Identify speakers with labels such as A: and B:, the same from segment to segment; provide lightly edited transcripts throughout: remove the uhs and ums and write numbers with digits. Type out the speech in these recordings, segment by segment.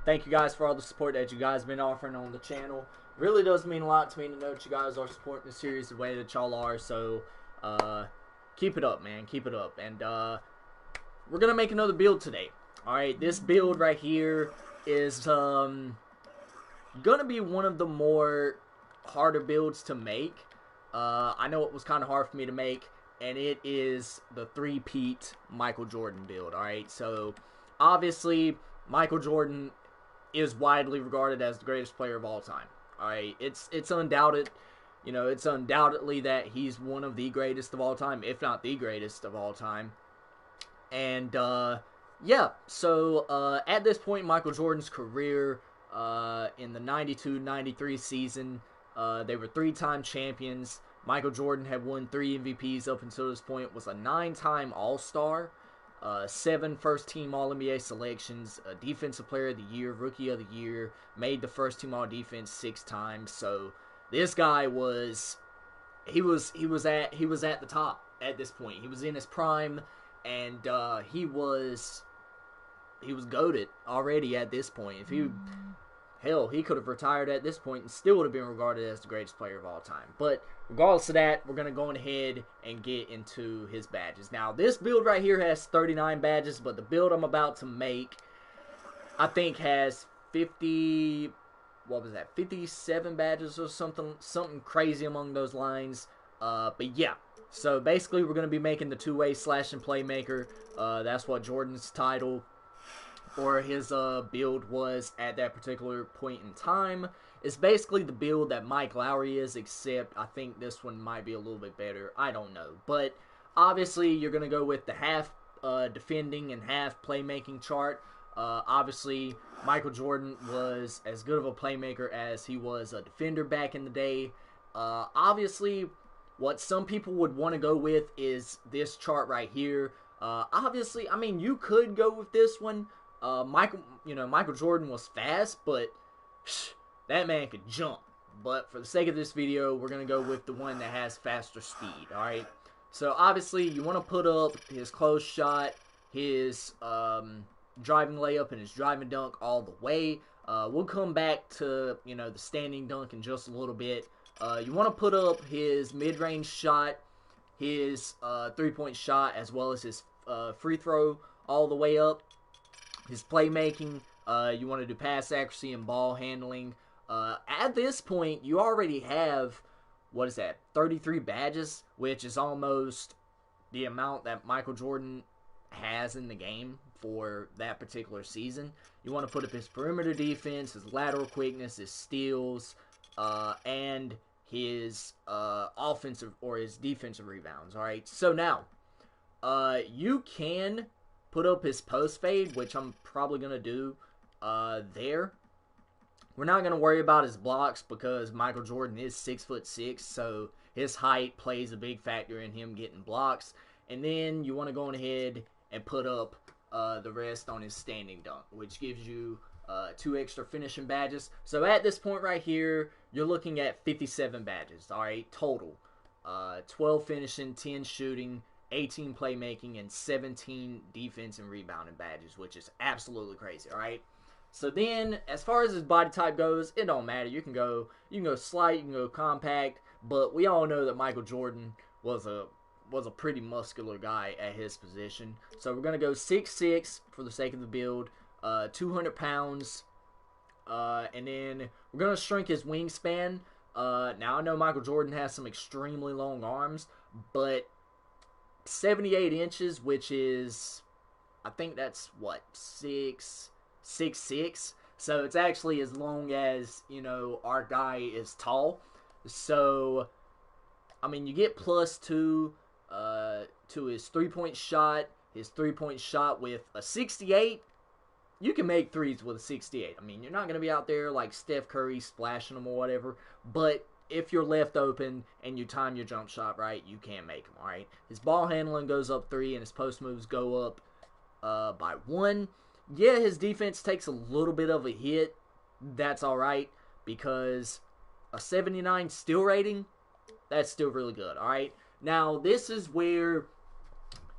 A: Thank you guys for all the support that you guys have been offering on the channel. Really does mean a lot to me to know that you guys are supporting the series the way that y'all are. So, keep it up, man. Keep it up. And, we're going to make another build today. Alright, this build right here is, going to be one of the more harder builds to make. I know it was kind of hard for me to make, and it is the 3-peat Michael Jordan build. Alright, so, obviously, Michael Jordan is widely regarded as the greatest player of all time. Alright, it's undoubted, it's undoubtedly that he's one of the greatest of all time, if not the greatest of all time. And, yeah, so, at this point in Michael Jordan's career, in the 92-93 season, they were 3-time champions. Michael Jordan had won 3 MVPs up until this point, was a 9-time All-Star. 7 first-team All-NBA selections, a Defensive Player of the Year, Rookie of the Year, made the first-team All-Defense 6 times. So this guy was he was at the top at this point. He was in his prime, and he was goated already at this point. Hell, he could have retired at this point and still would have been regarded as the greatest player of all time. But regardless of that, we're going to go ahead and get into his badges. Now, this build right here has 39 badges, but the build I'm about to make, I think, has 57 badges or something crazy among those lines. But yeah, so basically we're going to be making the two-way slashing playmaker. That's what Jordan's title or his build was at that particular point in time. It's basically the build that Mike Lowry is, except I think this one might be a little bit better. I don't know. But obviously you're going to go with the half defending and half playmaking chart. Obviously Michael Jordan was as good of a playmaker as he was a defender back in the day. Obviously what some people would want to go with is this chart right here. Obviously, I mean, you could go with this one. Michael Jordan was fast, but that man could jump. But for the sake of this video, we're going to go with the one that has faster speed, alright? So, obviously, you want to put up his close shot, his driving layup, and his driving dunk all the way. We'll come back to, the standing dunk in just a little bit. You want to put up his mid-range shot, his three-point shot, as well as his free throw all the way up. His playmaking, you want to do pass accuracy and ball handling. At this point, you already have, 33 badges, which is almost the amount that Michael Jordan has in the game for that particular season. You want to put up his perimeter defense, his lateral quickness, his steals, and his offensive or his defensive rebounds. Alright, so now, you can put up his post fade, which I'm probably going to do there. We're not going to worry about his blocks because Michael Jordan is 6'6", so his height plays a big factor in him getting blocks. And then you want to go ahead and put up the rest on his standing dunk, which gives you 2 extra finishing badges. So at this point right here, you're looking at 57 badges, alright, total. 12 finishing, 10 shooting, 18 playmaking, and 17 defense and rebounding badges, which is absolutely crazy, alright? So then, as far as his body type goes, it don't matter. You can go slight, you can go compact, but we all know that Michael Jordan was a pretty muscular guy at his position. So we're going to go 6'6" for the sake of the build, 200 pounds, and then we're going to shrink his wingspan. Now, I know Michael Jordan has some extremely long arms, but 78 inches, which is, I think that's, 6'6". So it's actually as long as, our guy is tall. So, I mean, you get +2 to his three-point shot. His three-point shot with a 68. You can make threes with a 68. I mean, you're not going to be out there like Steph Curry splashing them or whatever, but if you're left open and you time your jump shot right, you can make them, alright? His ball handling goes up 3, and his post moves go up by 1. Yeah, his defense takes a little bit of a hit. That's alright, because a 79 steal rating, that's still really good, alright? Now, this is where,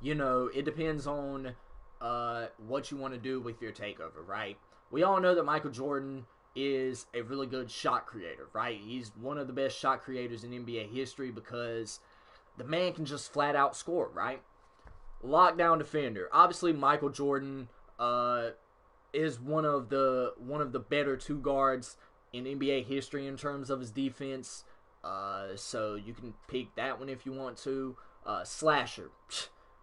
A: it depends on what you want to do with your takeover, right? we all know that Michael Jordan is a really good shot creator, right? He's one of the best shot creators in NBA history because the man can just flat out score, right? Lockdown defender. Obviously, Michael Jordan is one of the better two guards in NBA history in terms of his defense. So you can pick that one if you want to. Slasher.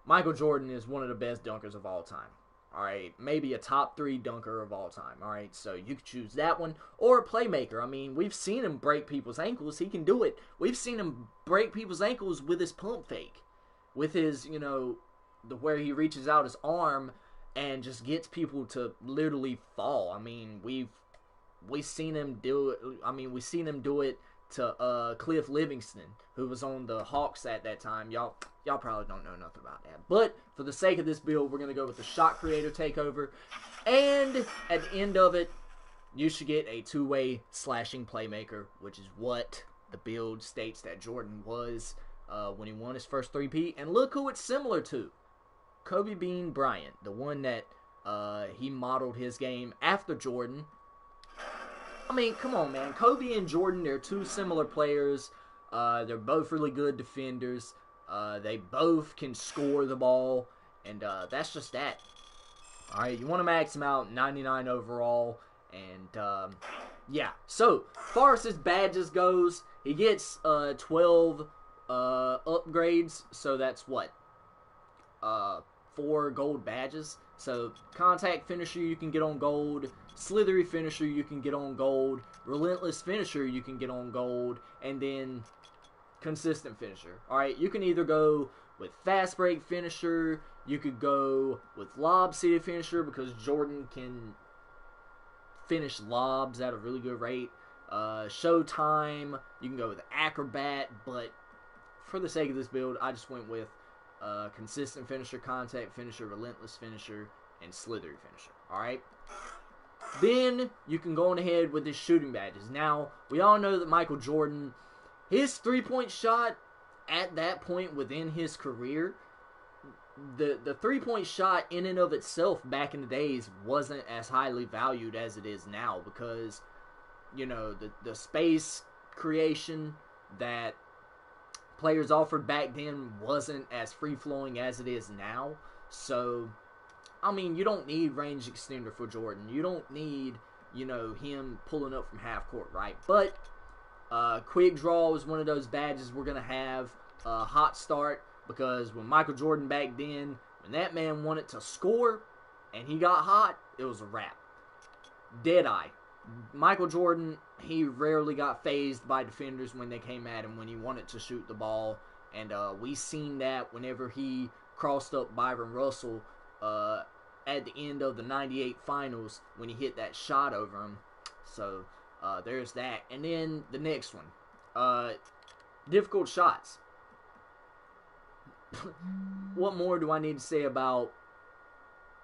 A: Michael Jordan is one of the best dunkers of all time. Alright, maybe a top 3 dunker of all time. Alright, so you could choose that one. Or a playmaker. I mean, we've seen him break people's ankles. He can do it. We've seen him break people's ankles with his pump fake. With his, where he reaches out his arm and just gets people to literally fall. I mean, we've seen him do it. I mean, we've seen him do it to Cliff Livingston, who was on the Hawks at that time. Y'all probably don't know nothing about that. But for the sake of this build, we're going to go with the shot creator takeover. And at the end of it, you should get a two-way slashing playmaker, which is what the build states that Jordan was when he won his first three-peat. And look who it's similar to. Kobe Bean Bryant, the one that he modeled his game after Jordan. I mean, come on, man. Kobe and Jordan, they're two similar players. They're both really good defenders. They both can score the ball, and that's just that. All right, you want to max him out, 99 overall, and yeah. So, far as his badges goes, he gets 12 upgrades, so that's what? 4 gold badges. So, contact finisher you can get on gold, slithery finisher you can get on gold, relentless finisher you can get on gold, and then consistent finisher. Alright, you can either go with fast break finisher, you could go with lob city finisher because Jordan can finish lobs at a really good rate. Showtime, you can go with acrobat, but for the sake of this build, I just went with consistent finisher, contact finisher, relentless finisher, and slithery finisher. Alright? Then you can go on ahead with his shooting badges. Now, we all know that Michael Jordan, his three-point shot at that point within his career, the three-point shot in and of itself back in the days wasn't as highly valued as it is now because, the space creation that players offered back then wasn't as free-flowing as it is now. So, I mean, you don't need range extender for Jordan. You don't need, him pulling up from half court, right? But quick draw is one of those badges we're going to have. Hot start, because when Michael Jordan back then, when that man wanted to score and he got hot, it was a wrap. Deadeye. Michael Jordan, he rarely got fazed by defenders when they came at him when he wanted to shoot the ball. And we seen that whenever he crossed up Byron Russell at the end of the 98 finals when he hit that shot over him. So there's that. And then the next one. Difficult shots. What more do I need to say about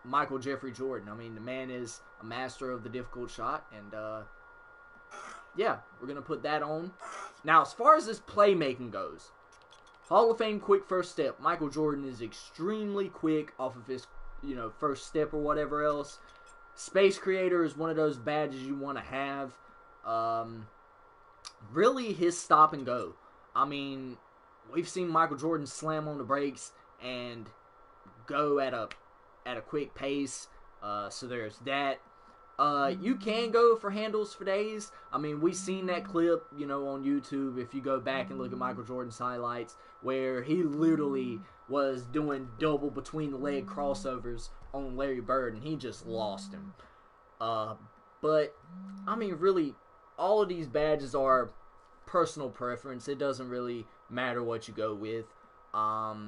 A: Michael Jeffrey Jordan? I mean, the man is a master of the difficult shot, and yeah, we're gonna put that on. Now, as far as this playmaking goes, Hall of Fame quick first step. Michael Jordan is extremely quick off of his, first step or whatever else. Space Creator is one of those badges you want to have. Really, his stop and go. I mean, we've seen Michael Jordan slam on the brakes and go at a quick pace. So there's that. You can go for handles for days. I mean, we've seen that clip, on YouTube, if you go back and look at Michael Jordan's highlights, where he literally was doing double between the leg crossovers on Larry Bird, and he just lost him. But, I mean, really, all of these badges are personal preference. It doesn't really matter what you go with. But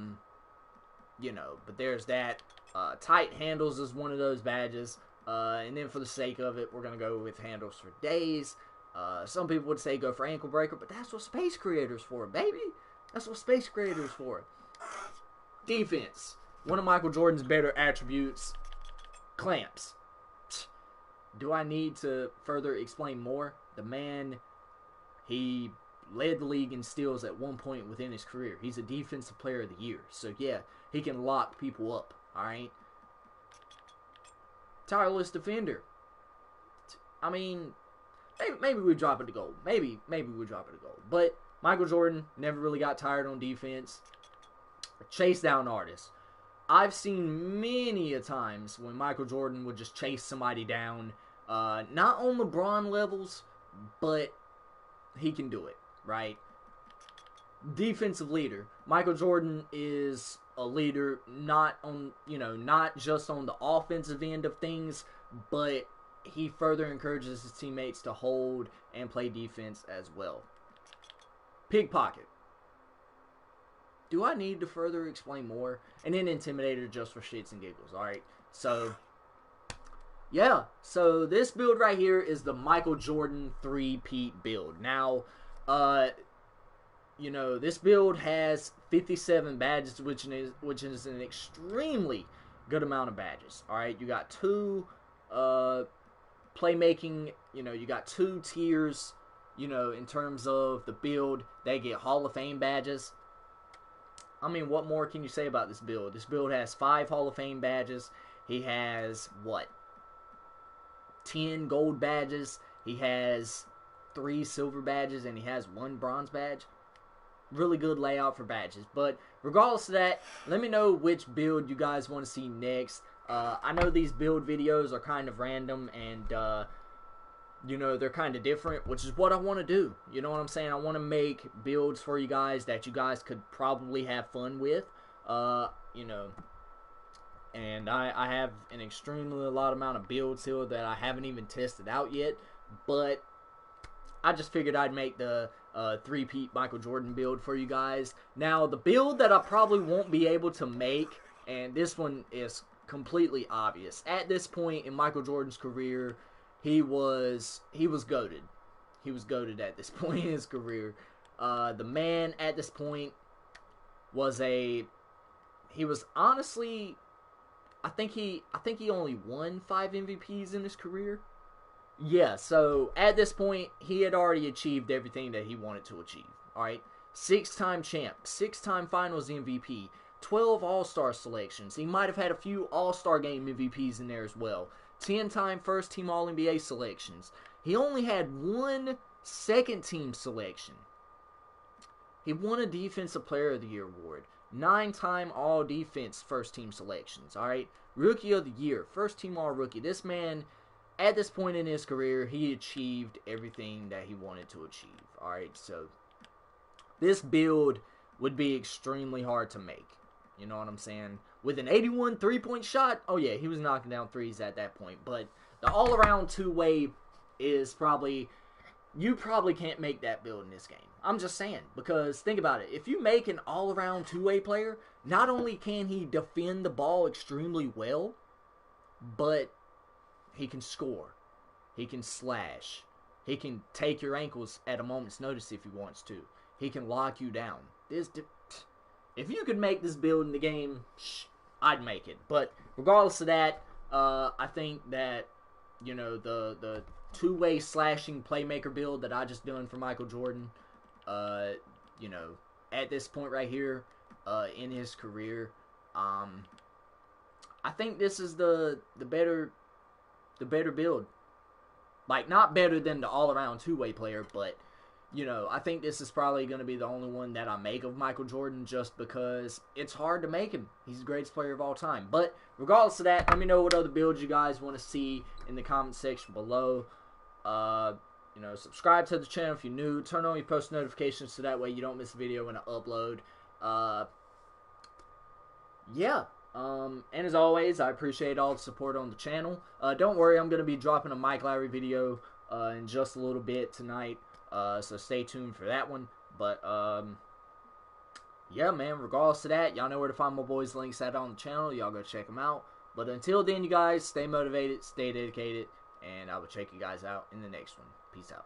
A: there's that. Tight handles is one of those badges. And then for the sake of it, we're going to go with handles for days. Some people would say go for ankle breaker, but that's what Space Creator's for, baby. That's what Space Creator's for. Defense. One of Michael Jordan's better attributes. Clamps. Do I need to further explain more? The man, he led the league in steals at one point within his career. He's a defensive player of the year. So yeah, he can lock people up. Alright? Tireless defender. I mean, maybe we drop it to gold. Maybe we drop it to gold. But Michael Jordan never really got tired on defense. Chase down artists. I've seen many a times when Michael Jordan would just chase somebody down. Not on LeBron levels, but he can do it, right? Defensive leader. Michael Jordan is a leader, not just on the offensive end of things, but he further encourages his teammates to hold and play defense as well. Pickpocket. Do I need to further explain more? And then Intimidator just for shits and giggles, alright? So, yeah. So, this build right here is the Michael Jordan 3 Peat build. Now, this build has 57 badges, which is an extremely good amount of badges, alright? You got 2, playmaking, you got 2 tiers, in terms of the build. They get Hall of Fame badges. I mean, what more can you say about this build? This build has 5 Hall of Fame badges. He has, 10 gold badges. He has 3 silver badges, and he has 1 bronze badge. Really good layout for badges. But regardless of that, let me know which build you guys want to see next. I know these build videos are kind of random, and they're kind of different, which is what I want to do. You know what I'm saying? I want to make builds for you guys that you guys could probably have fun with. And I have an extremely lot amount of builds here that I haven't even tested out yet, but I just figured I'd make the 3-peat Michael Jordan build for you guys. Now, the build that I probably won't be able to make, and this one is completely obvious. At this point in Michael Jordan's career, he was goated. He was goated at this point in his career. The man at this point was honestly, I think he only won 5 MVPs in his career. Yeah, so at this point, he had already achieved everything that he wanted to achieve. Alright? 6-time champ, 6-time finals MVP, 12 All-Star selections. He might have had a few All-Star game MVPs in there as well. 10-time first-team All-NBA selections. He only had 1 second-team selection. He won a Defensive Player of the Year award. 9-time All-Defense first-team selections. Alright? Rookie of the Year. First-team All-Rookie. This man, at this point in his career, he achieved everything that he wanted to achieve. Alright? So, this build would be extremely hard to make. You know what I'm saying? With an 81 3-point shot, oh yeah, he was knocking down threes at that point. But the all-around two-way is probably, you probably can't make that build in this game. I'm just saying, because think about it. If you make an all-around two-way player, not only can he defend the ball extremely well, but he can score. He can slash. He can take your ankles at a moment's notice if he wants to. He can lock you down. If you could make this build in the game, I'd make it. But regardless of that, I think that, the two-way slashing playmaker build that I just done for Michael Jordan, at this point right here in his career, I think this is the better build. Like, not better than the all-around two-way player, but I think this is probably going to be the only one that I make of Michael Jordan, just because it's hard to make him. He's the greatest player of all time. But regardless of that, let me know what other builds you guys want to see in the comment section below. Subscribe to the channel if you're new. Turn on your post notifications so that way you don't miss a video when I upload. And as always, I appreciate all the support on the channel. Don't worry, I'm going to be dropping a Mike Lowry video in just a little bit tonight. So stay tuned for that one. But, yeah, man, regardless of that, y'all know where to find my boys' links at on the channel. Y'all go check them out. But until then, you guys, stay motivated, stay dedicated, and I will check you guys out in the next one. Peace out.